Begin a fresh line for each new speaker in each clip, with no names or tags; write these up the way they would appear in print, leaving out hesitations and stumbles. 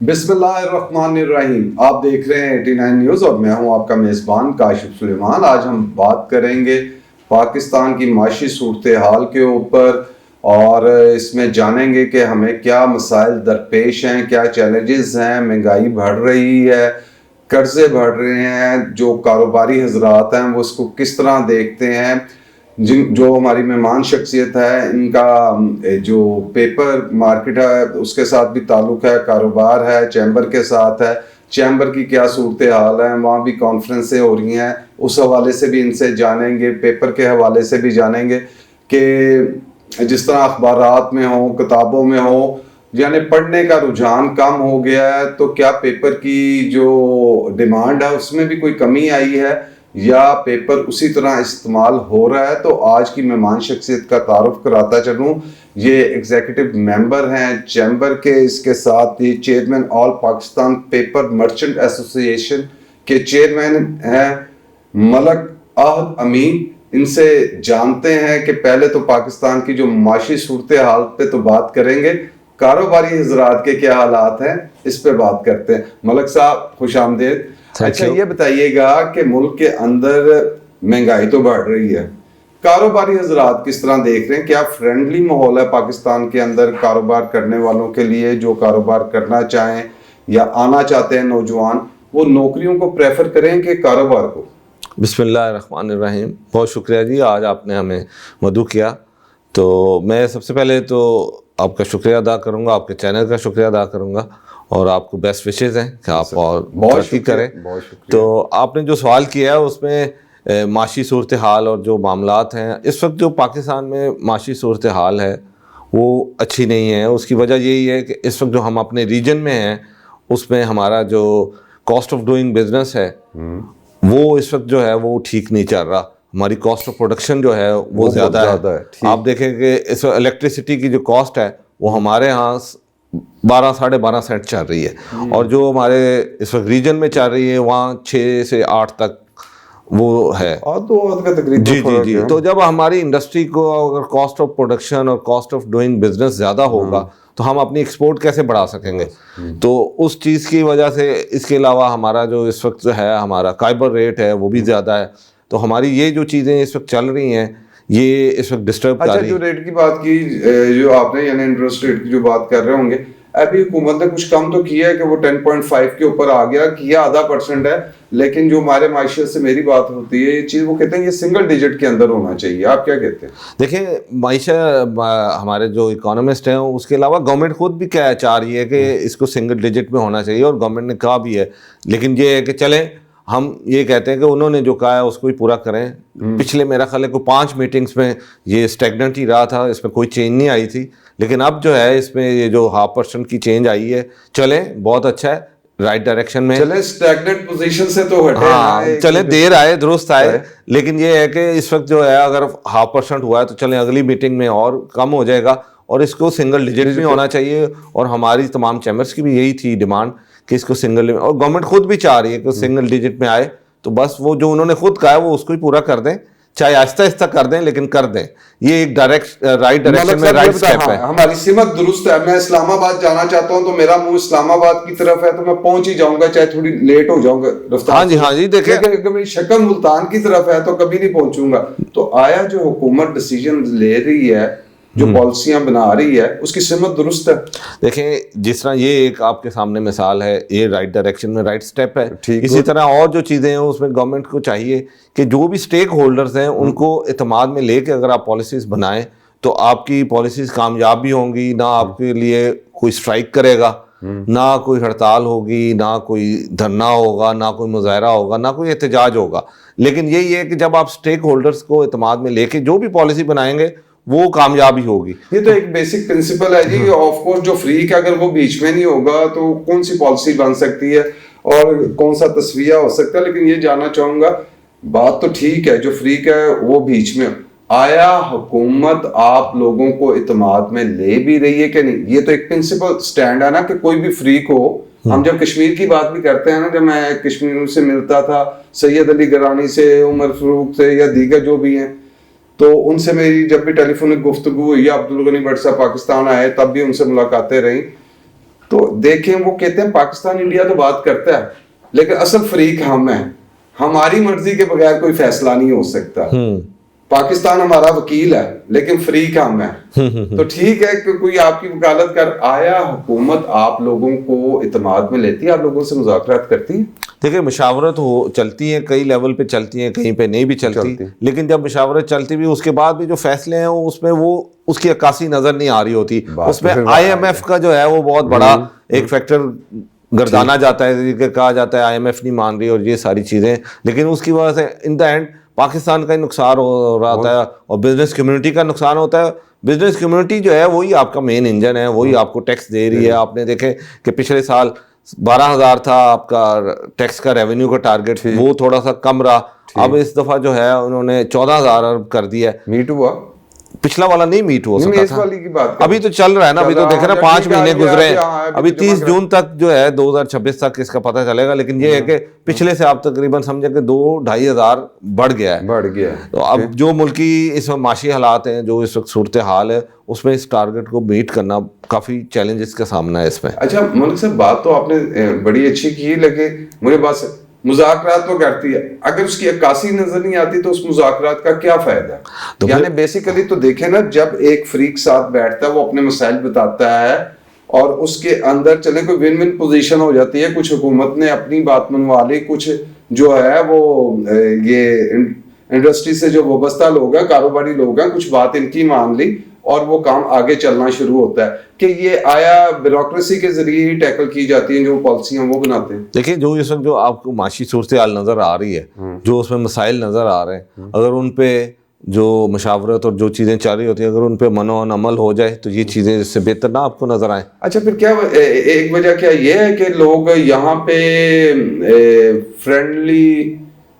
بسم اللہ الرحمن الرحیم، آپ دیکھ رہے ہیں 89 نیوز اور میں ہوں آپ کا میزبان کاشف سلیمان۔ آج ہم بات کریں گے پاکستان کی معاشی صورتحال کے اوپر اور اس میں جانیں گے کہ ہمیں کیا مسائل درپیش ہیں، کیا چیلنجز ہیں۔ مہنگائی بڑھ رہی ہے، قرضے بڑھ رہے ہیں، جو کاروباری حضرات ہیں وہ اس کو کس طرح دیکھتے ہیں۔ جو ہماری مہمان شخصیت ہے ان کا جو پیپر مارکیٹ ہے اس کے ساتھ بھی تعلق ہے، کاروبار ہے، چیمبر کے ساتھ ہے، چیمبر کی کیا صورتحال ہے، وہاں بھی کانفرنسیں ہو رہی ہیں، اس حوالے سے بھی ان سے جانیں گے، پیپر کے حوالے سے بھی جانیں گے کہ جس طرح اخبارات میں ہوں، کتابوں میں ہوں، یعنی پڑھنے کا رجحان کم ہو گیا ہے، تو کیا پیپر کی جو ڈیمانڈ ہے اس میں بھی کوئی کمی آئی ہے یا پیپر اسی طرح استعمال ہو رہا ہے۔ تو آج کی مہمان شخصیت کا تعارف کراتا چلوں، یہ ایگزیکٹو ممبر ہیں چیمبر کے، اس کے ساتھ یہ چیئرمین آل پاکستان پیپر مرچنٹ ایسوسی ایشن کے چیئرمین ہیں ملک عہد امین۔ ان سے جانتے ہیں کہ پہلے تو پاکستان کی جو معاشی صورتحال پہ تو بات کریں گے، کاروباری حضرات کے کیا حالات ہیں اس پہ بات کرتے ہیں۔ ملک صاحب خوش آمدید۔ اچھا یہ بتائیے گا کہ ملک کے اندر مہنگائی تو بڑھ رہی ہے، کاروباری حضرات کس طرح دیکھ رہے ہیں؟ کیا فرینڈلی ماحول ہے پاکستان کے اندر کاروبار کرنے والوں کے لیے، جو کاروبار کرنا چاہیں یا آنا چاہتے ہیں نوجوان، وہ نوکریوں کو پریفر کریں کہ کاروبار کو؟
بسم اللہ الرحمن الرحیم۔ بہت شکریہ جی، آج آپ نے ہمیں مدعو کیا، تو میں سب سے پہلے تو آپ کا شکریہ ادا کروں گا، آپ کے چینل کا شکریہ ادا کروں گا، اور آپ کو بیسٹ وشز ہیں کہ آپ اور ترقی کریں۔ تو آپ نے جو سوال کیا ہے اس میں معاشی صورتحال اور جو معاملات ہیں اس وقت، جو پاکستان میں معاشی صورتحال ہے وہ اچھی نہیں ہے۔ اس کی وجہ یہی ہے کہ اس وقت جو ہم اپنے ریجن میں ہیں اس میں ہمارا جو کاسٹ آف ڈوئنگ بزنس ہے وہ اس وقت جو ہے وہ ٹھیک نہیں چل رہا۔ ہماری کاسٹ آف پروڈکشن جو ہے وہ زیادہ ہے۔ آپ دیکھیں کہ اس وقت الیکٹریسٹی کی جو کاسٹ ہے وہ ہمارے ہاں 12-12.5 سینٹ چل رہی ہے، اور جو ہمارے اس وقت ریجن میں چل رہی ہے وہاں 6 سے 8 تک وہ ہے۔ جی جی جی، تو جب ہماری انڈسٹری کو اگر کاسٹ آف پروڈکشن اور کاسٹ آف ڈوئنگ بزنس زیادہ ہوگا تو ہم اپنی ایکسپورٹ کیسے بڑھا سکیں گے؟ تو اس چیز کی وجہ سے، اس کے علاوہ ہمارا جو اس وقت ہے ہمارا کائبر ریٹ ہے وہ بھی زیادہ ہے، تو ہماری یہ جو چیزیں اس وقت چل رہی ہیں یہ اس وقت ڈسٹرب کر رہی ہیں۔
اچھا، جو ریٹ کی بات کی، جو آپ نے یعنی انٹرسٹ ریٹ کی جو بات کر رہے ہوں گے، ابھی حکومت نے کچھ کم تو کیا ہے کہ وہ 10.5 کے اوپر آ گیا، کیا ½ ہے، لیکن جو ہمارے معیشت سے میری بات ہوتی ہے یہ چیز، وہ کہتے ہیں یہ سنگل ڈیجٹ کے اندر ہونا چاہیے۔ آپ کیا کہتے ہیں؟
دیکھیں، معیشت ہمارے جو اکانومسٹ ہیں اس کے علاوہ گورنمنٹ خود بھی کیا چاہ رہی ہے کہ اس کو سنگل ڈیجٹ میں ہونا چاہیے، اور گورنمنٹ نے کہا بھی ہے، لیکن یہ ہے کہ چلیں ہم یہ کہتے ہیں کہ انہوں نے جو کہا ہے اس کو ہی پورا کریں۔ پچھلے میرا خیال ہے کوئی 5 میٹنگز میں یہ اسٹیگننٹ ہی رہا تھا، اس میں کوئی چینج نہیں آئی تھی، لیکن اب جو ہے اس میں یہ جو 0.5% کی چینج آئی ہے، چلیں بہت اچھا ہے، رائٹ ڈائریکشن میں
چلیں، اسٹیگننٹ پوزیشن سے تو ہٹے،
ہاں چلیں، دیر آئے درست آئے، لیکن یہ ہے کہ اس وقت جو ہے اگر 0.5% ہوا ہے تو چلیں اگلی میٹنگ میں اور کم ہو جائے گا، اور اس کو سنگل ڈیجٹ میں ہونا چاہیے، اور ہماری تمام چیمبرز کی بھی یہی تھی ڈیمانڈ کہ اس کو سنگل، اور گورنمنٹ خود بھی چاہ رہی ہے کہ سنگل ڈیجٹ میں آئے، تو بس وہ جو انہوں نے خود کہا ہے وہ اس کو ہی پورا کر دیں، چاہے آہستہ آہستہ کر دیں لیکن کر دیں۔ یہ ایک رائٹ ڈائریکشن میں رائٹ سٹیپ ہے۔
ہماری سمت درست ہے۔ میں اسلام آباد جانا چاہتا ہوں تو میرا منہ اسلام آباد کی طرف ہے، تو میں پہنچ ہی جاؤں گا چاہے تھوڑی لیٹ ہو جاؤں گا رفتار۔
ہاں جی ہاں جی، دیکھیں
اگر میری شکل ملتان کی طرف ہے تو کبھی نہیں پہنچوں گا۔ تو آیا جو حکومت ڈیسیجن لے رہی ہے، جو پالیسیاں بنا رہی ہے، اس کی سمت درست ہے؟
دیکھیں، جس طرح یہ ایک آپ کے سامنے مثال ہے، یہ رائٹ ڈائریکشن میں رائٹ سٹیپ ہے، اسی طرح اور جو چیزیں ہیں اس میں گورنمنٹ کو چاہیے کہ جو بھی سٹیک ہولڈرز ہیں ان کو اعتماد میں لے کے اگر آپ پالیسیز بنائیں تو آپ کی پالیسیز کامیاب بھی ہوں گی، نہ آپ کے لیے کوئی اسٹرائک کرے گا، نہ کوئی ہڑتال ہوگی، نہ کوئی دھرنا ہوگا، نہ کوئی مظاہرہ ہوگا، نہ کوئی احتجاج ہوگا۔ لیکن یہی ہے کہ جب آپ سٹیک ہولڈرز کو اعتماد میں لے کے جو بھی پالیسی بنائیں گے وہ کامیابی ہوگی۔
یہ تو ایک بیسک پرنسپل ہے جی، آف کورس جو فریق اگر وہ بیچ میں نہیں ہوگا تو کون سی پالیسی بن سکتی ہے اور کون سا تصفیہ ہو سکتا ہے۔ لیکن یہ جاننا چاہوں گا، بات تو ٹھیک ہے جو فریق ہے وہ بیچ میں، آیا حکومت آپ لوگوں کو اعتماد میں لے بھی رہی ہے کہ نہیں؟ یہ تو ایک پرنسپل سٹینڈ ہے نا کہ کوئی بھی فریق ہو۔ ہم جب کشمیر کی بات بھی کرتے ہیں نا، جب میں کشمیر سے ملتا تھا، سید علی گرانی سے، عمر فاروق سے یا دیگر جو بھی ہیں، تو ان سے میری جب بھی ٹیلی فونک گفتگو ہوئی، عبدالغنی بٹ صاحب پاکستان آئے تب بھی ان سے ملاقاتیں رہیں، تو دیکھیں وہ کہتے ہیں پاکستان انڈیا تو بات کرتا ہے لیکن اصل فریق ہم ہیں, ہماری مرضی کے بغیر کوئی فیصلہ نہیں ہو سکتا. پاکستان ہمارا وکیل ہے لیکن فریق ہم ہیں. تو ٹھیک ہے کہ کوئی آپ کی وکالت کر, آیا حکومت آپ لوگوں کو اعتماد میں لیتی ہے, آپ لوگوں سے مذاکرات کرتی ہے؟
دیکھیں مشاورت چلتی ہیں, کئی لیول پہ چلتی ہیں, کہیں پہ نہیں بھی چلتی, لیکن جب مشاورت چلتی بھی اس کے بعد بھی جو فیصلے ہیں اس میں وہ اس کی عکاسی نظر نہیں آ رہی ہوتی. اس میں IMF کا جو ہے وہ بہت بڑا ایک فیکٹر گردانا جاتا ہے کہ کہا جاتا ہے IMF نہیں مان رہی اور یہ ساری چیزیں, لیکن اس کی وجہ سے ان دا اینڈ پاکستان کا نقصان ہو رہا ہوتا ہے اور بزنس کمیونٹی کا نقصان ہوتا ہے. بزنس کمیونٹی جو ہے وہی آپ کا مین انجن ہے, وہی آپ کو ٹیکس دے رہی ہے. آپ نے دیکھے کہ پچھلے سال 12,000 تھا آپ کا ٹیکس کا ریونیو کا ٹارگٹ, وہ تھوڑا سا کم رہا. اب اس دفعہ جو ہے انہوں نے 14,000 ارب کر دیا.
میٹ ہوا,
پچھلا والا نہیں میٹ ہو سکا تھا,
والی کی بات
ابھی تو چل رہا ہے نا, ابھی تو دیکھیں نا 5 مہینے گزرے ہیں, ابھی 30 جون تک جو ہے 2026 تک اس کا پتہ چلے گا. لیکن یہ ہے کہ پچھلے سے آپ تقریباً سمجھیں کہ 2-2.5 ہزار بڑھ گیا ہے. تو اب جو ملکی اس وقت معاشی حالات ہیں, جو اس وقت صورتحال ہے, اس میں اس ٹارگٹ کو میٹ کرنا کافی چیلنجز کا سامنا ہے اس میں.
اچھا ملک صاحب, بات تو آپ نے بڑی اچھی کی, لیکن مجھے بات مذاکرات تو کرتی ہے, اگر اس کی عکاسی نظر نہیں آتی تو اس مذاکرات کا کیا فائدہ ہے؟ یعنی بیسیکلی تو دیکھیں نا, جب ایک فریق ساتھ بیٹھتا ہے وہ اپنے مسائل بتاتا ہے اور اس کے اندر چلے کوئی ون ون پوزیشن ہو جاتی ہے, کچھ حکومت نے اپنی بات منوا لی, کچھ جو ہے وہ یہ انڈسٹری سے جو وابستہ لوگ ہیں, کاروباری لوگ ہیں, کچھ بات ان کی مان لی اور وہ کام آگے چلنا شروع ہوتا ہے. کہ یہ آیا بیوروکریسی کے ذریعے ہی ٹیکل کی جاتی ہیں جو پالیسیاں وہ بناتے ہیں؟
دیکھیں جو اس وقت جو آپ کو معاشی صورتحال نظر آ رہی ہے, جو اس میں مسائل نظر آ رہے ہیں, اگر ان پہ جو مشاورت اور جو چیزیں چل رہی ہوتی ہیں اگر ان پہ منع عمل ہو جائے تو یہ چیزیں اس سے بہتر نہ آپ کو نظر آئیں.
اچھا پھر کیا ایک وجہ کیا یہ ہے کہ لوگ یہاں پہ فرینڈلی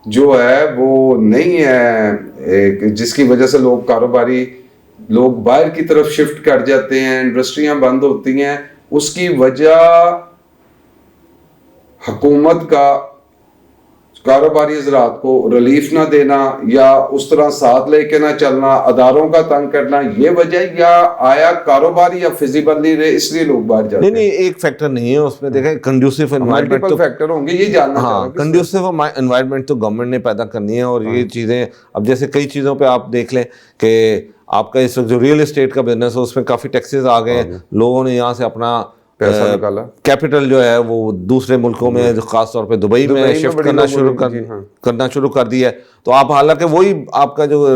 جو ہے وہ نہیں ہے, جس کی وجہ سے لوگ کاروباری لوگ باہر کی طرف شفٹ کر جاتے ہیں, انڈسٹریاں بند ہوتی ہیں, اس کی وجہ حکومت کا کاروباری حضرات کو ریلیف نہ دینا یا اس طرح ساتھ لے کے نہ چلنا, اداروں کا تنگ کرنا, یہ وجہ, یا آیا کاروباری یا فیزیبل نہیں رہے اس لیے لوگ باہر جاتے ہیں؟
نہیں, ایک فیکٹر نہیں ہے اس میں. دیکھیں کنڈیوسو انوائرمنٹ تو
فیکٹر ہوں گے, یہ جاننا چاہ رہا ہوں.
کنڈیوسو انوائرمنٹ تو گورنمنٹ نے پیدا کرنی ہے, اور یہ چیزیں اب جیسے کئی چیزوں پہ آپ دیکھ لیں کہ آپ کا اس وقت جو ریئل اسٹیٹ کا بزنس ہے اس میں کافی ٹیکسز آ گئے ہیں, لوگوں نے یہاں سے اپنا
پیسہ نکالا,
کیپٹل جو ہے وہ دوسرے ملکوں میں, خاص طور پہ دبئی میں شفٹ کرنا شروع کر دیا ہے. تو آپ حالانکہ وہی آپ کا جو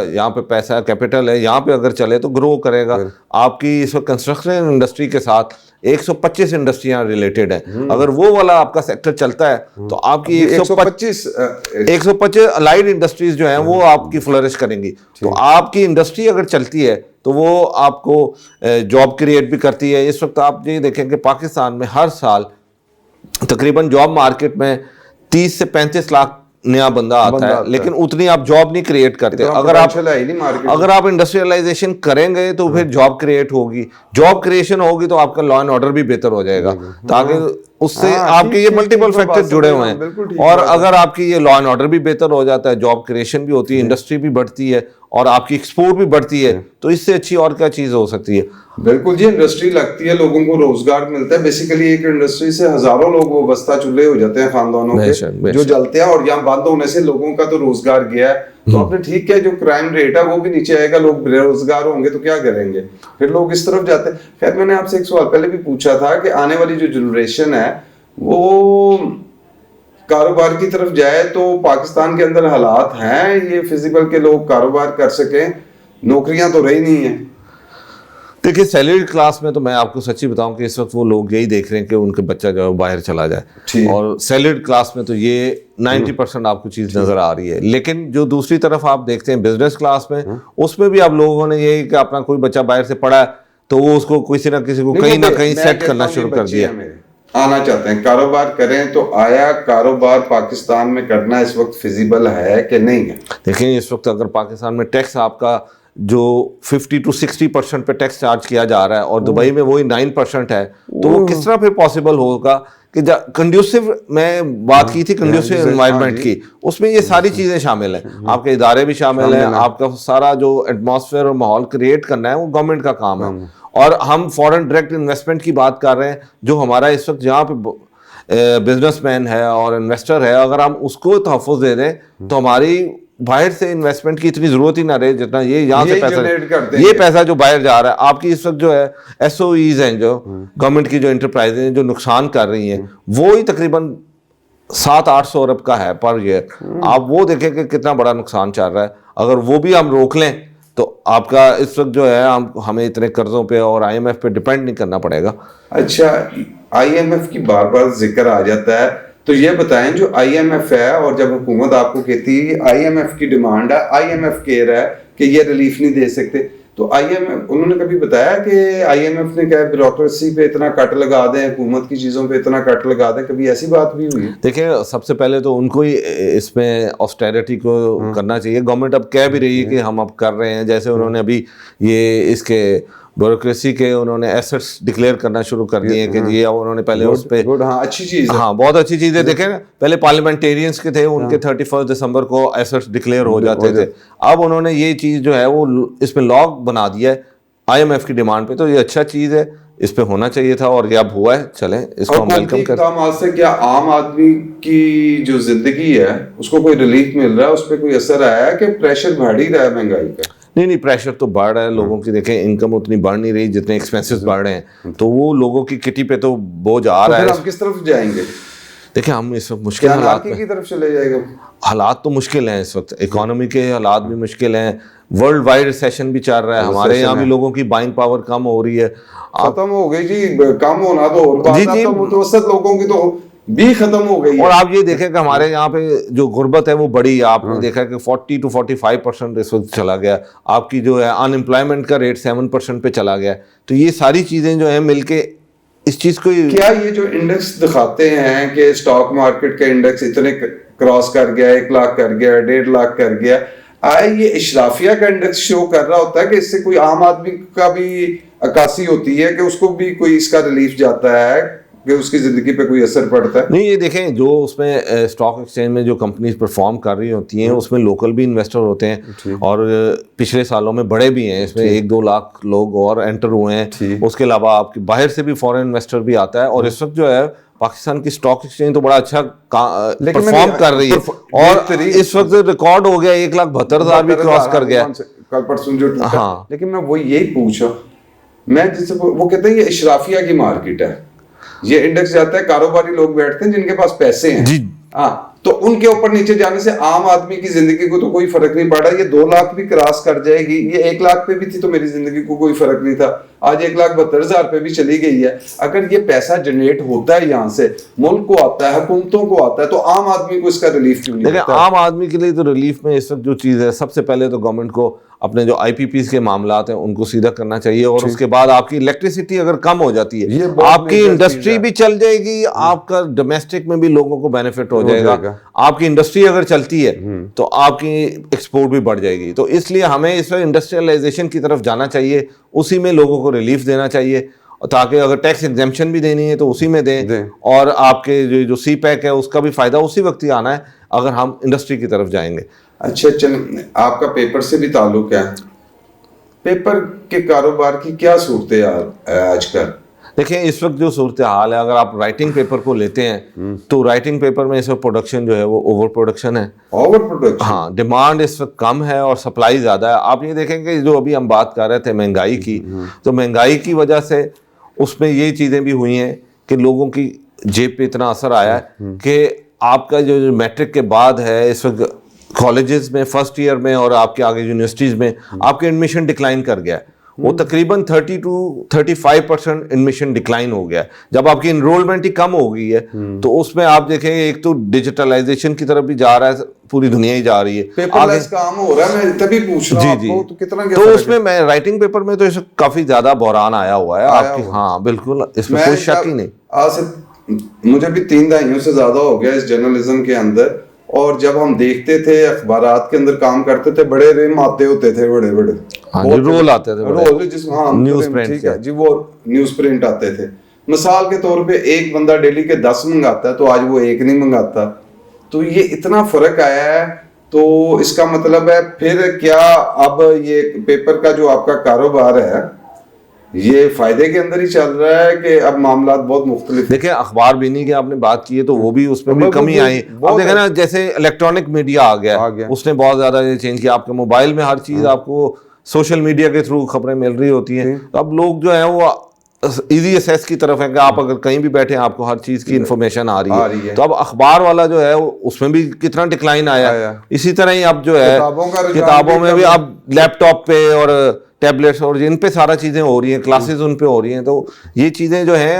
یہاں پہ پیسہ کیپٹل ہے یہاں پہ اگر چلے تو گرو کرے گا. آپ کی اس وقت کنسٹرکشن انڈسٹری کے ساتھ 125 انڈسٹریاں ریلیٹڈ ہیں, اگر وہ والا آپ کا سیکٹر چلتا ہے تو آپ کی 125 الائیڈ انڈسٹریز جو ہیں وہ آپ کی فلرش کریں گی. تو آپ کی انڈسٹری اگر چلتی ہے تو وہ آپ کو جاب کریٹ بھی کرتی ہے. اس وقت آپ یہ دیکھیں کہ پاکستان میں ہر سال تقریباً جاب مارکیٹ میں 30 سے 35 لاکھ نیا بندہ آتا ہے, لیکن اتنی آپ جاب نہیں کریٹ کرتے. اگر آپ انڈسٹریلائزیشن کریں گے تو پھر جاب کریٹ ہوگی, جاب کریشن ہوگی تو آپ کا لا اینڈ آرڈر بھی بہتر ہو جائے گا, تاکہ اس سے آپ کے یہ ملٹیپل فیکٹر جڑے ہوئے ہیں. اور اگر آپ کی یہ لا اینڈ آرڈر بھی بہتر ہو جاتا ہے, جاب کریشن بھی ہوتی ہے, انڈسٹری بھی بڑھتی ہے اور آپ کی ایکسپورٹ بھی بڑھتی ہے, تو اس سے اچھی اور کیا چیز ہو سکتی ہے؟
بالکل جی, انڈسٹری لگتی ہے, لوگوں کو روزگار ملتا ہے. بیسیکلی ایک انڈسٹری سے ہزاروں لوگ وابستہ چولہے ہو جاتے ہیں خاندانوں کے جو جلتے ہیں, اور یہاں بند ہونے سے لوگوں کا تو روزگار گیا ہے. تو آپ نے ٹھیک کیا, جو کرائم ریٹ ہے وہ بھی نیچے آئے گا, لوگ بے روزگار ہوں گے تو کیا کریں گے, پھر لوگ اس طرف جاتے ہیں. خیر میں نے آپ سے ایک سوال پہلے بھی پوچھا تھا کہ آنے والی جو جنریشن ہے وہ کاروبار کی طرف جائے, تو پاکستان کے اندر حالات ہیں یہ فیزیبل کہ لوگ کاروبار کر سکیں؟ نوکریاں تو رہی نہیں ہیں.
دیکھیے سیلریڈ کلاس میں تو میں آپ کو سچی بتاؤں کہ اس وقت وہ لوگ یہی دیکھ رہے ہیں کہ ان کے بچہ جو ہے باہر چلا جائے, اور سیلریڈ کلاس میں تو یہ 90% آپ کو چیز نظر آ رہی ہے. لیکن جو دوسری طرف آپ دیکھتے ہیں بزنس کلاس میں, اس میں بھی آپ لوگوں نے یہی کہ اپنا کوئی بچہ باہر سے پڑھا ہے تو وہ اس کو کسی نہ کسی کو کہیں نہ کہیں سیٹ کرنا شروع کر دیا.
آنا چاہتے ہیں کاروبار کریں, تو آیا کاروبار پاکستان میں کرنا اس وقت فیزیبل ہے کہ نہیں ہے؟
دیکھیں اس وقت اگر پاکستان میں ٹیکس آپ کا جو 50 to 60% پہ ٹیکس چارج کیا جا رہا ہے اور دبئی میں وہی 9% ہے, تو وہ کس طرح پھر پاسبل ہوگا کہ کنڈیوسو, میں بات کی تھی کنڈیوسو انوائرمنٹ کی, اس میں یہ ساری چیزیں شامل ہیں, آپ کے ادارے بھی شامل ہیں, آپ کا سارا جو ایٹماسفیئر اور ماحول کریٹ کرنا ہے وہ گورنمنٹ کا کام ہے, اور ہم فورن ڈائریکٹ انویسٹمنٹ کی بات کر رہے ہیں, جو ہمارا اس وقت جہاں پہ بزنس مین ہے اور انویسٹر ہے, اگر ہم اس کو تحفظ دے دیں تو ہماری باہر سے انویسٹمنٹ کی اتنی ضرورت ہی نہ رہے جتنا یہ یہاں سے پیسہ, یہ پیسہ جو باہر جا رہا ہے. آپ کی اس وقت جو ہے ایس او ایز ہیں, جو گورنمنٹ کی جو انٹرپرائز ہیں جو نقصان کر رہی ہیں, وہی تقریباً 700-800 ارب کا ہے پر ایئر. آپ وہ دیکھیں کہ کتنا بڑا نقصان چل رہا ہے. اگر وہ بھی ہم روک لیں تو آپ کا اس وقت جو ہے ہمیں اتنے قرضوں پہ اور آئی ایم ایف پہ ڈیپینڈ نہیں کرنا پڑے گا.
اچھا, آئی ایم ایف کی بار بار ذکر آ جاتا ہے, تو یہ بتائیں جو آئی ایم ایف ہے اور جب حکومت آپ کو کہتی ہے آئی ایم ایف کی ڈیمانڈ ہے, آئی ایم ایف کہہ رہا ہے کہ یہ ریلیف نہیں دے سکتے, تو آئی ایم ایف انہوں نے کبھی بتایا کہ آئی ایم ایف نے کہا بیوروکریسی پہ اتنا کٹ لگا دیں, حکومت کی چیزوں پہ اتنا کٹ لگا دیں, کبھی ایسی بات بھی ہوئی؟
دیکھیں, سب سے پہلے تو ان کو ہی اس میں آسٹیرٹی کو کرنا چاہیے. گورنمنٹ اب کہہ بھی رہی ہے کہ ہم اب کر رہے ہیں, جیسے انہوں نے ابھی یہ اس کے بیوروکریسی کے انہوں نے ایسٹس ڈکلیئر کرنا شروع کر دیے کہ یہ انہوں نے پہلے اس پہ,
ہاں اچھی چیز ہے,
ہاں بہت اچھی چیز ہے. دیکھیں پہلے پارلیمنٹیرینس کے تھے, ان کے 31 دسمبر کو ایسٹس ڈکلیئر ہو جاتے تھے. اب انہوں نے یہ چیز جو ہے وہ اس پہ لاگ بنا دیا ہے آئی ایم ایف کی ڈیمانڈ پہ, تو یہ اچھا چیز ہے, اس پہ ہونا چاہیے تھا اور یہ اب ہوا ہے. چلیں اس کو ہم ویلکم کرتے ہیں.
سے کیا عام آدمی کی جو زندگی ہے اس کو کوئی ریلیف مل رہا ہے, اس پہ کوئی اثر آیا ہے کہ پریشر بڑھ ہی رہا ہے مہنگائی کا؟
نہیں, پریشر تو بڑھ رہا ہے لوگوں کی. دیکھیں انکم اتنی بڑھ نہیں رہی جتنے ایکسپینسز بڑھ رہے ہیں, تو وہ لوگوں کی کٹی پہ تو بوجھ آ رہا ہے.
ہم کس طرف جائیں گے؟
دیکھیں ہم اس وقت مشکل حالات
کی طرف چلے جائے گا.
حالات تو مشکل ہیں اس وقت, اکانومی کے حالات بھی مشکل ہیں, ورلڈ وائڈ ریسیشن بھی چل رہا ہے, ہمارے یہاں بھی لوگوں کی بائنگ پاور کم ہو رہی ہے.
ختم ہو گئی جی, کم ہونا تو اور بات ہے, تو متوسط لوگوں کی تو بھی ختم ہو گئی ہے.
اور آپ یہ دیکھیں کہ ہمارے یہاں پہ جو غربت ہے وہ بڑی ہے. آپ نے دیکھا کہ 40 to 45% اس وقت چلا گیا. آپ کی جو ہے ان امپلائمنٹ کا ریٹ 7% پہ چلا گیا. تو یہ ساری چیزیں جو ہیں مل کے اس چیز کو,
کیا یہ جو انڈیکس دکھاتے ہیں کہ اسٹاک مارکیٹ کا انڈیکس اتنے کراس کر گیا, 1 لاکھ کر گیا, 1.5 لاکھ کر گیا, آئے یہ اشرافیہ کا انڈیکس شو کر رہا ہوتا ہے کہ اس سے کوئی عام آدمی کا بھی عکاسی ہوتی ہے کہ اس کو بھی کوئی اس کا ریلیف جاتا ہے, کہ اس کی زندگی پہ کوئی اثر پڑتا ہے؟
نہیں, یہ دیکھیں جو اس میں اسٹاک ایکسچینج میں جو کمپنیز پرفارم کر رہی ہوتی ہیں اس میں لوکل بھی انویسٹر ہوتے ہیں, اور پچھلے سالوں میں بڑے بھی ہیں, اس میں 1-2 لاکھ لوگ اور انٹر ہوئے ہیں. اس کے علاوہ آپ کی باہر سے بھی فورن انویسٹر بھی آتا ہے. اور اس وقت جو ہے پاکستان کی اسٹاک ایکسچینج تو بڑا اچھا پرفارم کر رہی ہے, اور اس وقت ریکارڈ ہو گیا 1,72,000 بھی کراس کر گیا
کل پرسوں جو ٹوٹا. لیکن میں وہ یہی پوچھا, میں جس وہ کہتے ہیں یہ اشرافیہ کی مارکیٹ ہے, یہ انڈیکس جاتا ہے کاروباری لوگ بیٹھتے ہیں جن کے پاس پیسے ہیں, ہاں, تو ان کے اوپر نیچے جانے سے عام آدمی کی زندگی کو تو کوئی فرق نہیں پڑا. یہ 2 لاکھ بھی کراس کر جائے گی, یہ 1 لاکھ پہ بھی تھی تو میری زندگی کو کوئی فرق نہیں تھا, آج 1,72,000 پہ بھی چلی گئی ہے. اگر یہ پیسہ جنریٹ ہوتا ہے یہاں سے, ملک کو آتا ہے, حکومتوں کو آتا ہے, تو عام آدمی کو اس کا ریلیف کیوں نہیں ہوتا؟
عام آدمی کے لیے تو ریلیف میں اس وقت جو چیز ہے, سب سے پہلے تو گورنمنٹ کو اپنے جو آئی پی پیز کے معاملات ہیں ان کو سیدھا کرنا چاہیے, اور اس کے بعد آپ کی الیکٹریسٹی اگر کم ہو جاتی ہے, آپ کی انڈسٹری بھی چل جائے گی, آپ کا ڈومیسٹک میں بھی لوگوں کو بینیفٹ ہو جائے گا. آپ کی انڈسٹری اگر چلتی ہے تو آپ کی ایکسپورٹ بھی بڑھ جائے گی. تو اس لیے ہمیں اس وقت انڈسٹریلائزیشن کی طرف جانا چاہیے, اسی میں لوگوں کو ریلیف دینا چاہیے, تاکہ اگر ٹیکس ایگزمپشن بھی دینی ہے تو اسی میں دیں, اور آپ کے جو سی پیک ہے اس کا بھی فائدہ اسی وقت ہی آنا ہے اگر ہم انڈسٹری کی طرف جائیں گے.
اچھا, آپ کا پیپر سے بھی تعلق ہے, پیپر کے کاروبار کی کیا صورتحال ہے آج کل؟
دیکھیں اس وقت جو صورتحال ہے, اگر آپ رائٹنگ پیپر کو لیتے ہیں تو رائٹنگ پیپر میں اس وقت پروڈکشن جو ہے وہ اوور پروڈکشن ہے.
Over production?
ہاں, ڈیمانڈ اس وقت کم ہے اور سپلائی زیادہ ہے. آپ یہ دیکھیں کہ جو ابھی ہم بات کر رہے تھے مہنگائی کی, تو مہنگائی کی وجہ سے اس میں یہ چیزیں بھی ہوئی ہیں کہ لوگوں کی جیب پہ اتنا اثر آیا ہے کہ آپ کا جو میٹرک کے بعد ہے اس وقت کالجز میں فرسٹ ایئر میں اور آپ کے آگے یونیورسٹیز میں آپ کے ایڈمیشن ڈکلائن کر گیا ہے. وہ تقریباً 30 to 35% ایڈمیشن ڈکلائن ہو گیا ہے. جب آپ کی انرولمنٹ ہی کم ہو گئی ہے تو اس میں آپ دیکھیں ایک تو ڈیجیٹلائزیشن کی طرف بھی جا رہا ہے, پوری دنیا ہی جا رہی ہے,
پیپر لیس کام ہو رہا ہے. میں تبھی پوچھ رہا ہوں تو کتنا,
تو اس میں رائٹنگ پیپر میں تو اس کافی زیادہ بحران آیا ہوا ہے آپ کی. ہاں بالکل, اس میں کوئی شک ہی نہیں.
مجھے بھی 3 دہائیوں سے زیادہ ہو گیا اس جرنلزم کے اندر, اور جب ہم دیکھتے تھے اخبارات کے اندر کام کرتے تھے, بڑے ریم آتے ہوتے تھے, بڑے بڑے
رول آتے تھے,
نیوز پرنٹ جی, وہ نیوز پرنٹ آتے تھے. مثال کے طور پہ ایک بندہ ڈیلی کے 10 منگاتا ہے تو آج وہ 1 نہیں منگاتا. تو یہ اتنا فرق آیا ہے. تو اس کا مطلب ہے پھر کیا اب یہ پیپر کا جو آپ کا کاروبار ہے یہ فائدے کے اندر ہی چل رہا ہے کہ اب معاملات بہت مختلف؟
دیکھیں اخبار بینی کی آپ نے بات کی ہے تو وہ بھی اس میں بھی کمی آئی. اب دیکھیں نا جیسے الیکٹرانک میڈیا آ گیا, اس نے بہت زیادہ یہ چینج کیا. آپ کے موبائل میں ہر چیز آپ کو سوشل میڈیا کے تھرو خبریں مل رہی ہوتی ہیں. تو اب لوگ جو ہیں وہ ایزی ایسیس کی طرف ہے کہ آپ اگر کہیں بھی بیٹھے ہیں آپ کو ہر چیز کی انفارمیشن آ رہی ہے. تو اب اخبار والا جو ہے اس میں بھی کتنا ڈکلائن آیا. اسی طرح ہی اب جو ہے کتابوں میں بھی اب لیپ ٹاپ پہ اور ٹیبلیٹس اور ان پہ سارا چیزیں ہو رہی ہیں, کلاسز ان پہ ہو رہی ہیں. تو یہ چیزیں جو ہیں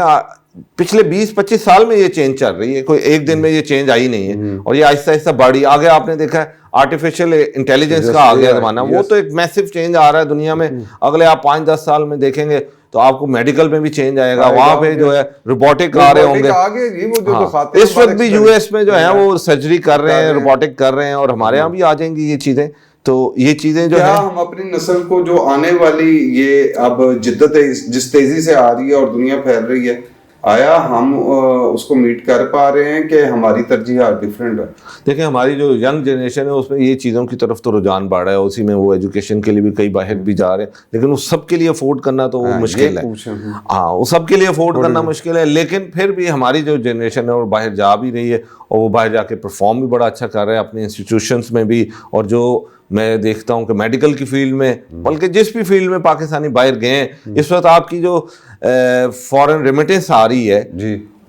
پچھلے 20-25 سال میں یہ چینج چل رہی ہے, کوئی ایک دن میں یہ چینج آئی نہیں ہے. اور یہ آہستہ آہستہ بڑھی آگے. آپ نے دیکھا ہے آرٹیفیشیل انٹیلیجنس کا آ گیا زمانہ, وہ تو ایک میسو چینج آ رہا ہے دنیا میں. اگلے آپ 5-10 سال میں دیکھیں گے تو آپ کو میڈیکل میں بھی چینج آئے گا. وہاں پہ جو ہے روبوٹک آ رہے ہوں گے. اس وقت بھی یو ایس میں جو ہے وہ سرجری کر رہے ہیں, روبوٹک کر رہے ہیں, اور ہمارے یہاں بھی آ جائیں گی یہ چیزیں. تو یہ چیزیں جو ہے
ہم اپنی نسل کو جو آنے والی یہ اب جدت جس تیزی سے آ رہی ہے اور دنیا پھیل رہی ہے, آیا ہم اس کو میٹ کر پا رہے ہیں کہ ہماری ترجیحات ڈفرینٹ ہے؟
دیکھیں ہماری جو ینگ جنریشن ہے اس میں یہ چیزوں کی طرف تو رجحان بڑھ رہا ہے. اسی میں وہ ایجوکیشن کے لیے بھی کئی باہر بھی جا رہے ہیں, لیکن اس سب کے لیے افورڈ کرنا تو وہ مشکل ہے. ہاں وہ سب کے لیے افورڈ کرنا مشکل ہے, لیکن پھر بھی ہماری جو جنریشن ہے وہ باہر جا بھی رہی ہے, اور وہ باہر جا کے پرفارم بھی بڑا اچھا کر رہے ہیں اپنے انسٹیٹیوشنس میں بھی. اور جو میں دیکھتا ہوں کہ میڈیکل کی فیلڈ میں, بلکہ جس بھی فیلڈ میں پاکستانی باہر گئے ہیں, اس وقت آپ کی جو فورن ریمیٹنس آ رہی ہے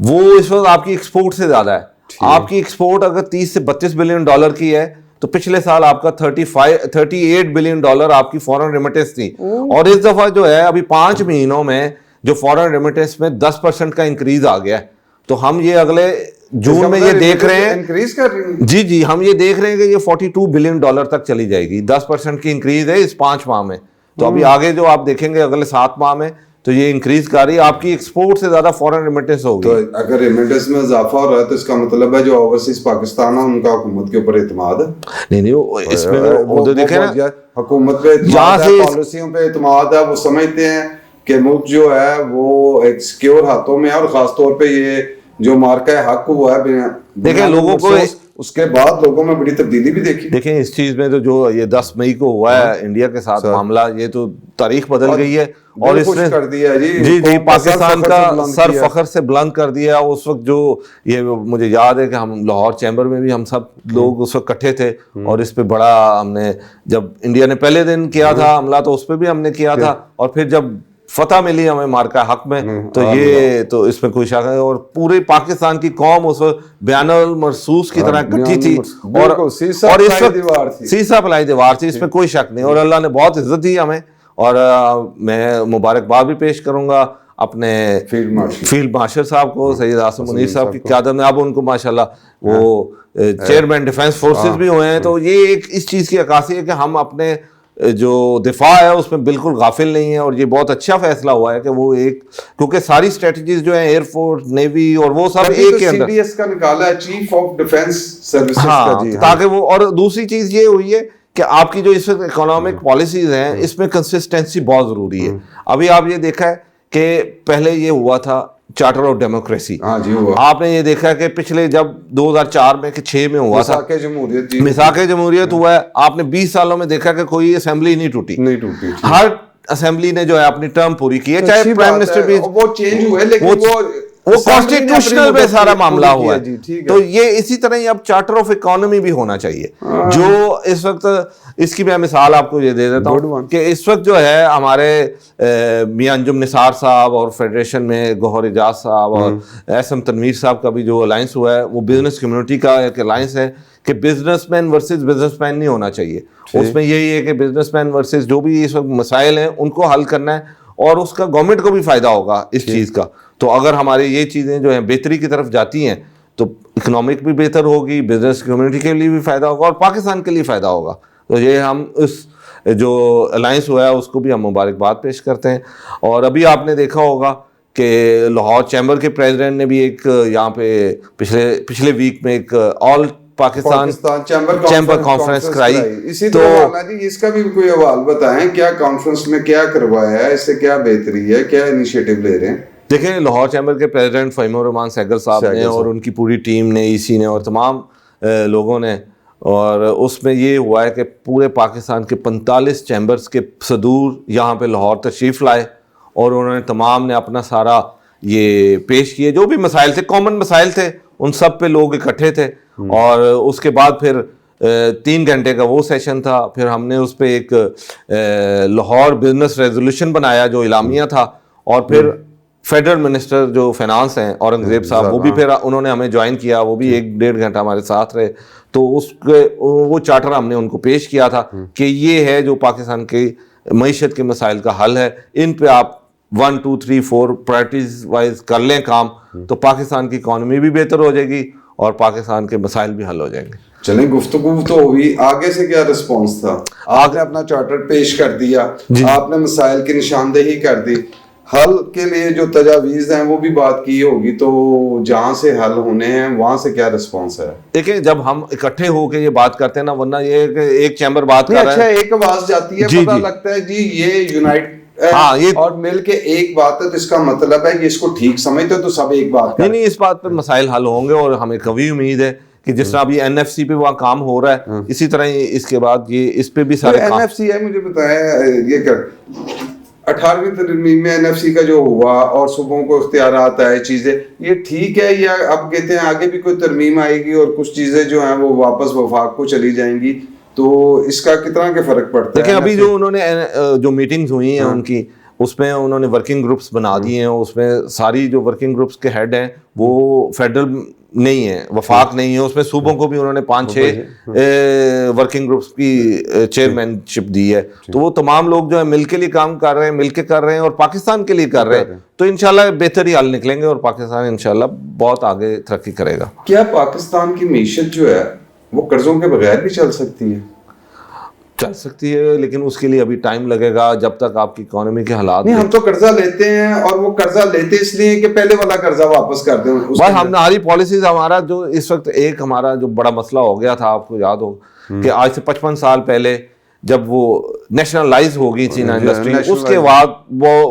وہ اس وقت آپ کی ایکسپورٹ سے زیادہ ہے. آپ کی ایکسپورٹ اگر 30 سے 32 بلین ڈالر کی ہے تو پچھلے سال آپ کا 38 بلین ڈالر آپ کی فورن ریمیٹنس تھی. اور اس دفعہ جو ہے ابھی 5 مہینوں میں جو فورن ریمیٹنس میں 10% کا انکریز آ گیا ہے. تو ہم یہ اگلے جون میں یہ دیکھ رہے ہیں
انکریز کر رہی ہیں.
جی ہم یہ دیکھ رہے ہیں کہ یہ 42 بلین ڈالر تک چلی جائے گی. 10% کی انکریز ہے اس 5 ماہ میں. تو ابھی آگے جو آپ دیکھیں گے اگلے 7 ماہ میں تو یہ انکریز کر رہی ہے. آپ کی ایکسپورٹ سے زیادہ فورن ریمیٹنس ہوگی.
تو اگر ریمیٹنس میں اضافہ ہو رہا ہے تو اس کا مطلب ہے جو اوورسیز پاکستان ہے ان کا حکومت کے اوپر اعتماد ہے.
نہیں اس میں وہ دیکھیں نا
حکومت پہ اعتماد ہے, پالیسیوں پہ اعتماد ہے. وہ سمجھتے ہیں کہ ملک جو ہے وہ ایک سیکیور ہاتھوں میں ہے, اور خاص طور پہ یہ جو مارکہ حق ہوا ہے
دیکھیں لوگوں کو,
اس کے بعد لوگوں میں بڑی تبدیلی بھی دیکھی.
دیکھیں اس چیز میں تو جو یہ 10 مئی کو ہوا ہے انڈیا کے ساتھ معاملہ, یہ تو تاریخ بدل گئی ہے. اور اس نے
کر دیا
جی پاکستان کا سر فخر سے بلند کر دیا. اس وقت جو یہ مجھے یاد ہے کہ ہم لاہور چیمبر میں بھی ہم سب لوگ اس وقت اکٹھے تھے, اور اس پہ بڑا ہم نے, جب انڈیا نے پہلے دن کیا تھا حملہ تو اس پہ بھی ہم نے کیا تھا, اور پھر جب فتح ملی ہمیں مارکہ حق میں تو یہ تو اس میں کوئی شک ہے. اور پورے پاکستان کی قوم اس وقت بیان المرصوص کی طرح اکٹھی تھی, اور سیسا پلائی دیوار تھی, اس میں کوئی شک نہیں. اور اللہ نے بہت عزت دی ہمیں, اور میں مبارکباد بھی پیش کروں گا اپنے فیلڈ مارشل صاحب کو, سید آصم منیر صاحب کی قیادت میں. اب ان کو ماشاءاللہ وہ چیئرمین ڈیفنس فورسز بھی ہوئے ہیں. تو یہ ایک اس چیز کی عکاسی ہے کہ ہم اپنے جو دفاع ہے اس میں بالکل غافل نہیں ہے. اور یہ بہت اچھا فیصلہ ہوا ہے کہ وہ ایک, کیونکہ ساری اسٹریٹجیز جو ہیں ایئر فورس, نیوی اور وہ سب ایک کے اندر
CDS کا نکالا ہے, چیف آف ڈیفنس سروسز کا. جی
تاکہ وہ, اور دوسری چیز یہ ہوئی ہے کہ آپ کی جو اس وقت اکنامک پالیسیز ہیں اس میں کنسسٹنسی بہت ضروری ہے. ابھی آپ یہ دیکھا ہے کہ پہلے یہ ہوا تھا چارٹر آف ڈیموکریسی, آپ نے یہ دیکھا کہ پچھلے جب 2004 میں کہ 6 میں ہوا تھا میثاق جمہوریت ہوا ہے, آپ نے 20 سالوں میں دیکھا کہ کوئی اسمبلی نہیں ٹوٹی. ہر اسمبلی نے جو ہے اپنی ٹرم پوری کی ہے, چاہے پرائم منسٹر بھی
وہ چینج ہوئے لیکن
وہ کانسٹیٹیوشنل پہ سارا معاملہ ہوا ہے. تو یہ اسی طرح ہی اب چارٹر آف اکانومی بھی ہونا چاہیے. جو اس وقت, اس کی میں مثال آپ کو یہ دے دیتا ہوں کہ اس وقت جو ہے ہمارے میاں انجم نثار صاحب اور فیڈریشن میں گوہر اجاز صاحب اور احسن تنویر صاحب کا بھی جو الائنس ہوا ہے وہ بزنس کمیونٹی کا ایک الائنس ہے کہ businessman versus businessman نہیں ہونا چاہیے. اس میں یہی ہے کہ بزنس مین ورسز جو بھی اس وقت مسائل ہیں ان کو حل کرنا ہے, اور اس کا گورنمنٹ کو بھی فائدہ ہوگا اس چیز کا. تو اگر ہماری یہ چیزیں جو ہیں بہتری کی طرف جاتی ہیں تو اکنامک بھی بہتر ہوگی, بزنس کمیونٹی کے لیے بھی فائدہ ہوگا, اور پاکستان کے لیے فائدہ ہوگا. تو یہ ہم اس جو الائنس ہوا ہے اس کو بھی ہم مبارکباد پیش کرتے ہیں. اور ابھی آپ نے دیکھا ہوگا کہ لاہور چیمبر کے پریزیڈنٹ نے بھی ایک یہاں پہ پچھلے ویک میں ایک آل پاکستان چیمبر کانفرنس کرائی.
اسی طرح جی اس کا بھی کوئی حوال بتائیں, کیا کانفرنس میں کیا کروایا ہے, اس سے کیا بہتری ہے, کیا انیشیٹو لے رہے ہیں؟
دیکھیں لاہور چیمبر کے پریزیڈنٹ فہیم الرحمان سہگل صاحب نے اور ان کی پوری ٹیم نے, EC نے اور تمام لوگوں نے, اور اس میں یہ ہوا ہے کہ پورے پاکستان کے 45 چیمبرز کے صدور یہاں پہ لاہور تشریف لائے, اور انہوں نے تمام نے اپنا سارا یہ پیش کیے، جو بھی مسائل تھے، کامن مسائل تھے، ان سب پہ لوگ اکٹھے تھے. اور اس کے بعد پھر 3 گھنٹے کا وہ سیشن تھا. پھر ہم نے اس پہ ایک لاہور بزنس ریزولوشن بنایا جو اعلامیہ تھا. اور پھر فیڈرل منسٹر جو فائنانس ہیں اورنگزیب صاحب، وہ بھی پھر انہوں نے ہمیں جوائن کیا، وہ بھی 1-1.5 گھنٹہ ہمارے ساتھ رہے. تو اس کے وہ چارٹر ہم نے ان کو پیش کیا تھا کہ یہ ہے جو پاکستان کی معیشت کے مسائل کا حل ہے، ان پہ آپ 1 2 3 4 پرائرٹیز وائز کر لیں کام، تو پاکستان کی اکانومی بھی بہتر ہو جائے گی اور پاکستان کے مسائل بھی حل ہو جائیں گے.
چلیں گفتگو تو ہوئی، آگے سے کیا رسپانس تھا؟ آپ نے اپنا چارٹر پیش کر دیا، آپ نے مسائل کی نشاندہی کر دی، حل کے لیے جو تجاویز ہیں وہ بھی بات کی ہوگی، تو جہاں سے حل ہونے ہیں وہاں سے کیا رسپانس ہے؟
دیکھیں جب ہم اکٹھے ہو کے یہ بات کرتے ہیں نا، ورنہ یہ کہ ایک چیمبر بات کر رہا ہے،
اچھا ایک آواز جاتی ہے، پتہ لگتا ہے جی یہ یونائٹ اور مل کے ایک بات ہے، تو اس کا مطلب ہے کہ اس کو ٹھیک سمجھتے تو سب ایک بات
نہیں، اس بات پہ مسائل حل ہوں گے. اور ہمیں قوی امید ہے کہ جس طرح ابھی NFC پہ وہاں کام ہو رہا ہے، اسی طرح اس کے بعد یہ اس پہ بھی سارے کام.
NFC ہے، مجھے بتائیں یہ کر 18ویں ترمیم میں NFC کا جو ہوا اور صوبوں کو اختیارات آئے چیزیں، یہ ٹھیک ہے یا اب کہتے ہیں آگے بھی کوئی ترمیم آئے گی اور کچھ چیزیں جو ہیں وہ واپس وفاق کو چلی جائیں گی، تو اس کا کتنا کے فرق پڑتا ہے؟
دیکھیں ابھی جو انہوں نے جو میٹنگز ہوئی ہیں ان کی، اس میں انہوں نے ورکنگ گروپس بنا دیے ہیں. اس میں ساری جو ورکنگ گروپس کے ہیڈ ہیں وہ فیڈرل نہیں ہیں، وفاق نہیں ہے. اس میں صوبوں کو بھی انہوں نے 5-6 ورکنگ گروپس کی چیئرمین شپ دی ہے. تو وہ تمام لوگ جو ہے مل کے لیے کام کر رہے ہیں، مل کے کر رہے ہیں اور پاکستان کے لیے کر رہے ہیں. تو انشاءاللہ بہتر ہی حل نکلیں گے اور پاکستان انشاءاللہ بہت آگے ترقی کرے گا.
کیا پاکستان کی معیشت جو ہے وہ قرضوں کے بغیر بھی چل سکتی ہے؟
چل سکتی ہے، لیکن اس کے لیے ابھی ٹائم لگے گا جب تک آپ کی اکانومی کے حالات.
نہیں، ہم تو قرضہ لیتے ہیں اور وہ قرضہ لیتے اس لیے کہ پہلے والا قرضہ واپس کر دیں.
بس ہماری پالیسیز، ہمارا جو اس وقت ایک ہمارا جو بڑا مسئلہ ہو گیا تھا، آپ کو یاد ہو کہ آج سے 55 سال پہلے جب وہ نیشنلائز ہو گئی تھی نا انڈسٹری، اس کے بعد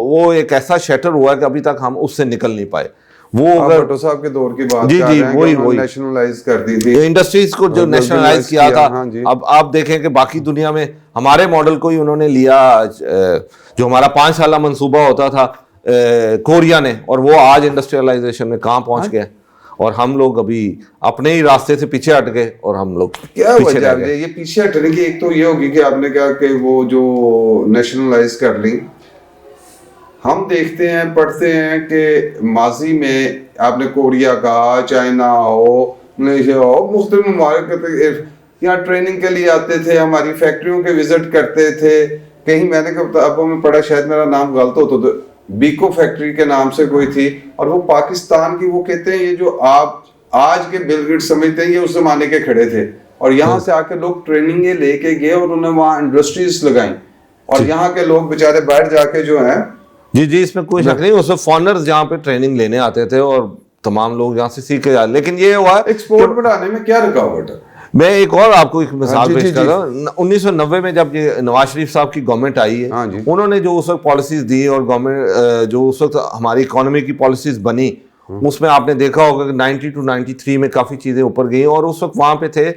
وہ ایک ایسا شیٹر ہوا کہ ابھی تک ہم اس سے نکل نہیں پائے. وہ اگر
بھٹو صاحب کے دور کی بات کر رہے ہیں کہ انہوں نے نیشنلائز کر دی تھی
انڈسٹریز کو، جو نیشنلائز کیا تھا. اب آپ دیکھیں کہ باقی دنیا میں ہمارے ماڈل کو ہی انہوں نے لیا، جو ہمارا 5 سالہ منصوبہ ہوتا تھا کوریا نے، اور وہ آج انڈسٹریلائزیشن میں کہاں پہنچ گیا، اور ہم لوگ ابھی اپنے ہی راستے سے پیچھے ہٹ گئے اور ہم لوگ
کیا وجہ ہے یہ پیچھے ہٹنے کی؟ ایک تو یہ ہوگی کہ آپ نے کہا کہ وہ جو نیشنلائز کر لیں، ہم دیکھتے ہیں پڑھتے ہیں کہ ماضی میں آپ نے کوریا کا، چائنا ہو، ملیشیا ہو، مختلف ممالک یہاں ٹریننگ کے لیے آتے تھے، ہماری فیکٹریوں کے وزٹ کرتے تھے. کہیں میں نے کتابوں میں پڑھا، شاید میرا نام غلط ہو تو بیکو فیکٹری کے نام سے کوئی تھی، اور وہ پاکستان کی، وہ کہتے ہیں یہ جو آپ آج کے بل گیٹس سمجھتے ہیں یہ اس زمانے کے کھڑے تھے، اور یہاں سے آ کے لوگ ٹریننگیں لے کے گئے اور انہوں نے وہاں انڈسٹریز لگائیں، اور یہاں کے لوگ بیچارے باہر جا کے جو ہیں.
جی اس میں کوئی شک نہیں، اس میں فارنرز جہاں پہ ٹریننگ لینے آتے تھے اور تمام لوگ یہاں سے سیکھ کے جاتے. لیکن یہ ہوا
ایکسپورٹ بڑھانے میں کیا رکاوٹ ہے؟
میں ایک اور آپ کو ایک مثال پیش کر رہا ہوں. 1990 میں جب یہ نواز شریف صاحب کی گورنمنٹ آئی ہے، انہوں نے جو اس وقت پالیسیز دی اور گورنمنٹ جو اس وقت ہماری اکانومی کی پالیسیز بنی، اس میں آپ نے دیکھا ہوگا کہ 90 to 93 میں کافی چیزیں اوپر گئیں. اور اس وقت وہاں پہ تھے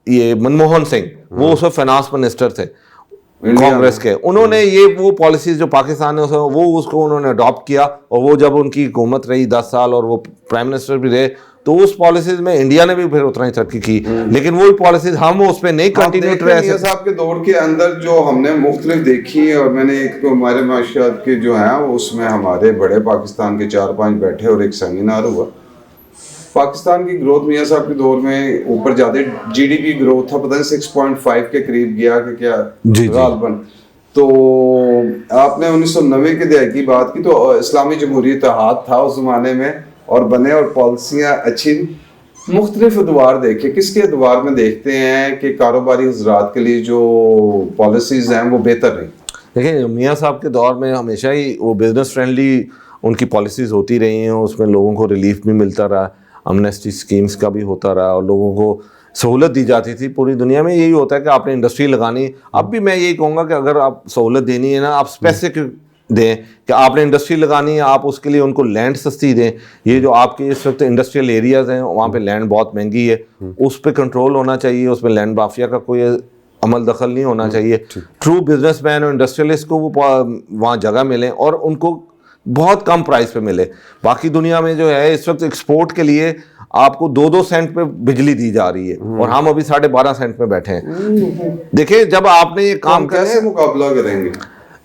یہ منموہن سنگھ، وہ اس وقت فائنانس منسٹر تھے کانگریس کے. انہوں نے یہ وہ پالیسیز جو پاکستان نے وہ اس کو انہوں نے اڈاپٹ کیا، اور وہ جب ان کی حکومت رہی 10 سال اور وہ پرائم منسٹر بھی رہے، تو اس پالیسیز میں انڈیا نے بھی پھر اتنا ہی ترقی کی. لیکن وہی پالیسیز ہم اس پہ نہیں کنٹینیو رہے.
میاں صاحب کے دور کے اندر جو ہم نے مختلف دیکھی، اور میں نے ایک تو ہمارے معاشیات کے جو ہیں اس میں ہمارے بڑے پاکستان کے 4-5 بیٹھے اور ایک سیمینار ہوا. پاکستان کی گروتھ میاں صاحب کے دور میں اوپر جاتے، GDP گروتھ تھا پتہ نہیں 6.5 کے قریب گیا کہ کیا غالباً. تو آپ نے 1990 کے دہائی کی بات کی، تو اسلامی جمہوری اتحاد تھا اس زمانے میں اور بنے، اور پالیسیاں اچھی. مختلف ادوار دیکھے، کس کے ادوار میں دیکھتے ہیں کہ کاروباری حضرات کے لیے جو پالیسیز ہیں وہ بہتر رہی؟
دیکھیں میاں صاحب کے دور میں ہمیشہ ہی وہ بزنس فرینڈلی ان کی پالیسیز ہوتی رہی ہیں، اس میں لوگوں کو ریلیف بھی ملتا رہا، امنیسٹی اسکیمز کا بھی ہوتا رہا، اور لوگوں کو سہولت دی جاتی تھی. پوری دنیا میں یہی ہوتا ہے کہ آپ نے انڈسٹری لگانی. اب بھی میں یہی کہوں گا کہ اگر آپ سہولت دینی ہے نا، آپ اسپیسیفک دیں کہ آپ نے انڈسٹری لگانی ہے، آپ اس کے لیے ان کو لینڈ سستی دیں. یہ جو آپ کے اس وقت انڈسٹریل ایریاز ہیں وہاں پہ لینڈ بہت مہنگی ہے، اس پہ کنٹرول ہونا چاہیے. اس میں لینڈ مافیا کا کوئی عمل دخل نہیں ہونا چاہیے. ٹرو بزنس مین اور انڈسٹریلسٹ کو وہ وہاں جگہ ملے اور ان کو بہت کم پرائز پہ ملے. باقی دنیا میں جو ہے اس وقت ایکسپورٹ کے لیے آپ کو 2 سینٹ پہ بجلی دی جا رہی ہے اور ہم ابھی 12.5 سینٹ پہ بیٹھے ہیں. دیکھیں جب آپ نے یہ کام
کیسے مقابلہ کریں گے؟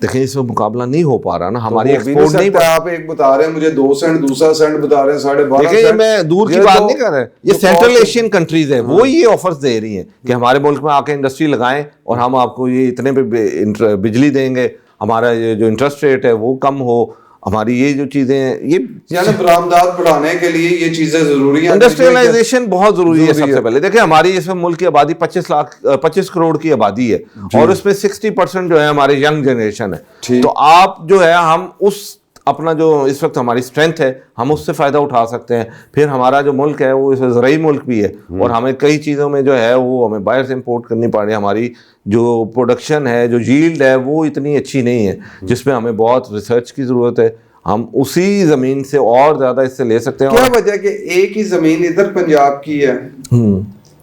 دیکھیں اس میں مقابلہ نہیں ہو پا رہا نا, ہماری ایکسپورٹ نہیں.
آپ ایک بتا رہے ہیں مجھے 2 سینٹ, دوسرا سینٹ بتا رہے ہیں 12.5.
دیکھیں یہ میں دور کی بات نہیں کر رہا, یہ سینٹرل ایشین کنٹریز ہیں, وہ یہ آفرز دے رہی ہیں کہ ہمارے ملک میں آ کے انڈسٹری لگائیں اور ہم آپ کو یہ اتنے پہ بجلی دیں گے, ہمارا یہ جو انٹرسٹ ریٹ ہے وہ کم ہو, ہماری یہ جو چیزیں ہیں, یہ
یعنی برآمدات بڑھانے کے لیے یہ چیزیں ضروری ہیں.
انڈسٹریلائزیشن بہت ضروری ہے. سب سے پہلے دیکھیں ہماری اس میں ملک کی آبادی 25 کروڑ کی آبادی ہے اور اس میں 60% جو ہے ہمارے ینگ جنریشن ہے. تو آپ جو ہے ہم اس اپنا جو اس وقت ہماری اسٹرینتھ ہے ہم اس سے فائدہ اٹھا سکتے ہیں. پھر ہمارا جو ملک ہے وہ زرعی ملک بھی ہے اور ہمیں کئی چیزوں میں جو ہے وہ ہمیں باہر سے امپورٹ کرنی پڑ رہی ہے. ہماری جو پروڈکشن ہے, جو ییلڈ ہے, وہ اتنی اچھی نہیں ہے جس میں ہمیں بہت ریسرچ کی ضرورت ہے. ہم اسی زمین سے اور زیادہ اس سے لے سکتے ہیں.
کیا وجہ کہ ایک ہی زمین ادھر پنجاب کی ہے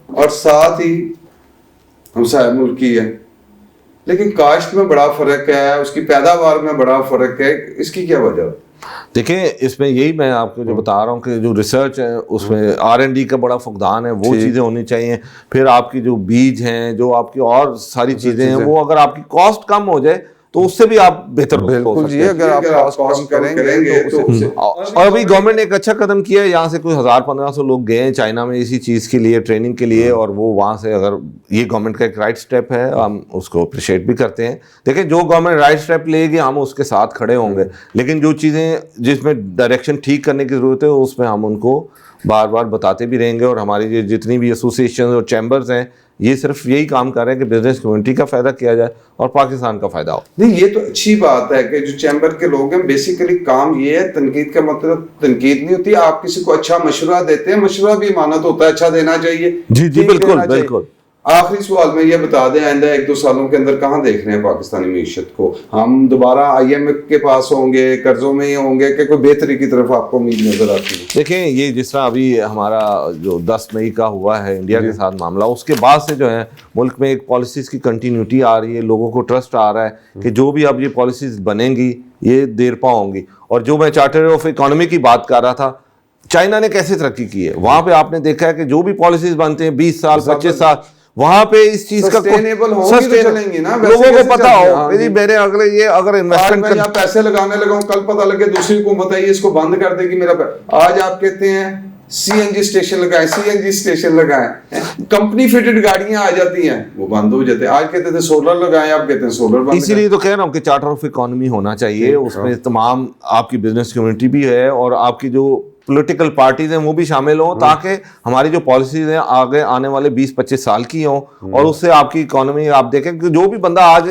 اور ساتھ ہی ہمسائے ملک کی ہے, لیکن کاشت میں بڑا فرق ہے, اس کی پیداوار میں بڑا فرق ہے, اس کی کیا وجہ؟
دیکھیں اس میں یہی میں آپ کو جو بتا رہا ہوں کہ جو ریسرچ ہے اس میں R&D کا بڑا فقدان ہے, وہ چیزیں ہونی چاہیے. پھر آپ کی جو بیج ہیں, جو آپ کی اور ساری چیزیں ہیں, وہ اگر آپ کی کاسٹ کم ہو جائے تو اس سے بھی آپ بہتر ہو سکتے ہیں.
اگر آپ کاسٹ کم کریں گے تو
اور ابھی گورنمنٹ نے ایک اچھا قدم کیا ہے, یہاں سے کوئی 1000-1500 لوگ گئے ہیں چائنا میں اسی چیز کے لیے, ٹریننگ کے لیے, اور وہ وہاں سے, اگر یہ گورنمنٹ کا ایک رائٹ سٹیپ ہے, ہم اس کو اپریشیٹ بھی کرتے ہیں. دیکھیں جو گورنمنٹ رائٹ سٹیپ لے گی ہم اس کے ساتھ کھڑے ہوں گے, لیکن جو چیزیں جس میں ڈائریکشن ٹھیک کرنے کی ضرورت ہے اس میں ہم ان کو بار بار بتاتے بھی رہیں گے. اور ہماری جتنی بھی ایسوسیشن اور چیمبرز ہیں یہ صرف یہی کام کر رہے ہیں کہ بزنس کمیونٹی کا فائدہ کیا جائے اور پاکستان کا فائدہ ہو.
نہیں, یہ تو اچھی بات ہے کہ جو چیمبر کے لوگ ہیں بیسیکلی کام یہ ہے, تنقید کا مطلب تنقید نہیں ہوتی, آپ کسی کو اچھا مشورہ دیتے ہیں, مشورہ بھی امانت ہوتا ہے, اچھا دینا چاہیے.
جی بالکل بالکل.
آخری سوال میں یہ بتا دیں, آئندہ 1-2 سالوں کے اندر کہاں دیکھ رہے ہیں پاکستانی معیشت کو؟ ہم دوبارہ IMF کے پاس ہوں گے, قرضوں میں ہی ہوں گے, کہ کوئی بہتری کی طرف آپ کو امید نظر آتی ہے؟
دیکھیں یہ جس طرح ابھی ہمارا جو 10 مئی کا ہوا ہے انڈیا کے ساتھ معاملہ, اس کے بعد سے جو ہے ملک میں ایک پالیسیز کی کنٹینیوٹی آ رہی ہے, لوگوں کو ٹرسٹ آ رہا ہے کہ جو بھی اب یہ پالیسیز بنیں گی یہ دیر پا ہوں گی. اور جو میں چارٹر آف اکانومی کی بات کر رہا تھا, چائنا نے کیسے ترقی کی ہے, وہاں پہ آپ نے دیکھا ہے کہ جو بھی پالیسیز بنتے ہیں 20 سال 25 سال, وہاں پہ اس چیز کا
چلیں گی نا,
لوگوں کو پتا ہو میرے اگلے یہ اگر انویسٹمنٹ
میں پیسے لگانے لگا ہوں, کل پتا لگے دوسری حکومت ہے اس کو بند کر دے گی میرا. آج آپ کہتے ہیں CNG اسٹیشن لگائیں, CNG اسٹیشن لگائیں, کمپنی فٹڈ گاڑیاں آ جاتی ہیں وہ بند ہو جاتے ہیں. آج کہتے تھے سولر لگائیں, آپ کہتے ہیں سولر بند.
اسی لیے تو کہہ رہا ہوں کہ چارٹر آف اکانومی ہونا چاہیے, اس میں تمام آپ کی بزنس کمیونٹی بھی ہے اور آپ کی جو پولیٹیکل پارٹیز ہیں وہ بھی شامل ہوں, تاکہ ہماری جو پالیسیز ہیں آگے آنے والے 20-25 سال کی ہوں, اور اس سے آپ کی اکانومی آپ دیکھیں کہ جو بھی بندہ آج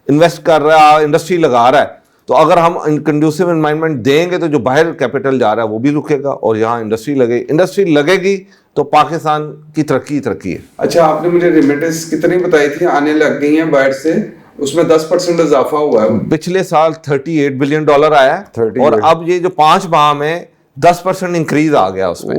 انویسٹ کر رہا ہے, انڈسٹری لگا رہا ہے, تو اگر ہم کنڈیوسو انوائرمنٹ دیں گے تو جو باہر کیپٹل جا رہا ہے وہ بھی رکے گا, اور یہاں انڈسٹری لگے گی تو پاکستان کی ترقی ہے.
اچھا, آپ نے مجھے ریمیٹنس کتنی بتائی تھی آنے لگ گئی ہیں باہر سے, اس میں 10% اضافہ ہوا ہے.
پچھلے سال $38 بلین آیا اور اب یہ جو 5 ماہ میں 10% انکریز آ گیا اس میں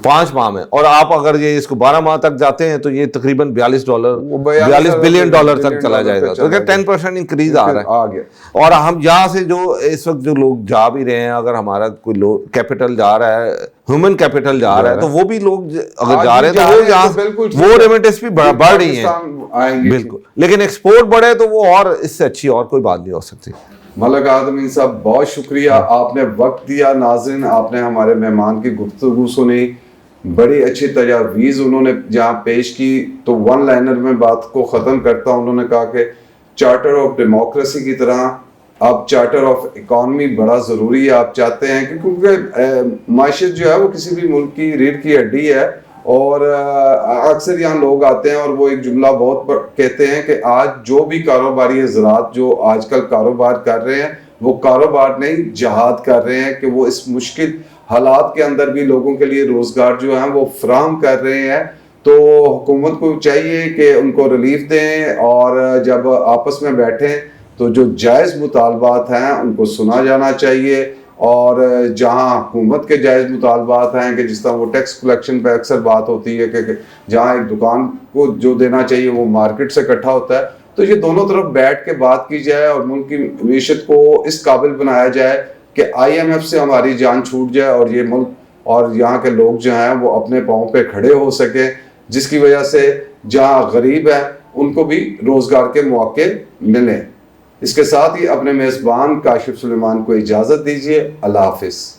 5 ماہ میں. اور آپ اگر یہ اس کو 12 ماہ تک جاتے ہیں تو یہ تقریباً $42 بلین تک چلا جائے گا. تو 10% انکریز آ رہا ہے. اور ہم یہاں سے جو اس وقت جو لوگ جا بھی رہے ہیں, اگر ہمارا کوئی لوگ کیپٹل جا رہا ہے, ہیومن کیپٹل جا رہا ہے, تو وہ بھی لوگ اگر جا رہے ہیں تو وہ یہاں وہ ریمیٹنس بھی بڑھ رہی ہیں بالکل. لیکن ایکسپورٹ بڑھے تو وہ اور اس سے اچھی اور کوئی بات نہیں ہو سکتی.
ملک آدمین صاحب بہت شکریہ, آپ نے وقت دیا. ناظرین, آپ نے ہمارے مہمان کی گفتگو سنی, بڑی اچھی تجاویز انہوں نے جہاں پیش کی. تو ون لائنر میں بات کو ختم کرتا ہوں. انہوں نے کہا کہ چارٹر آف ڈیموکریسی کی طرح اب چارٹر آف اکانومی بڑا ضروری ہے. آپ چاہتے ہیں کہ کیونکہ معیشت جو ہے وہ کسی بھی ملک کی ریڑھ کی ہڈی ہے, اور اکثر یہاں لوگ آتے ہیں اور وہ ایک جملہ بہت کہتے ہیں کہ آج جو بھی کاروباری حضرات جو آج کل کاروبار کر رہے ہیں وہ کاروبار نہیں جہاد کر رہے ہیں, کہ وہ اس مشکل حالات کے اندر بھی لوگوں کے لیے روزگار جو ہیں وہ فراہم کر رہے ہیں. تو حکومت کو چاہیے کہ ان کو ریلیف دیں, اور جب آپس میں بیٹھیں تو جو جائز مطالبات ہیں ان کو سنا جانا چاہیے. اور جہاں حکومت کے جائز مطالبات ہیں کہ جس طرح وہ ٹیکس کلیکشن پہ اکثر بات ہوتی ہے کہ جہاں ایک دکان کو جو دینا چاہیے وہ مارکیٹ سے اکٹھا ہوتا ہے، تو یہ دونوں طرف بیٹھ کے بات کی جائے اور ملک کی معیشت کو اس قابل بنایا جائے کہ IMF سے ہماری جان چھوٹ جائے اور یہ ملک اور یہاں کے لوگ جو ہیں وہ اپنے پاؤں پہ کھڑے ہو سکیں، جس کی وجہ سے جہاں غریب ہیں ان کو بھی روزگار کے مواقع ملیں۔ اس کے ساتھ ہی اپنے میزبان کاشف سلیمان کو اجازت دیجیے۔ اللہ حافظ۔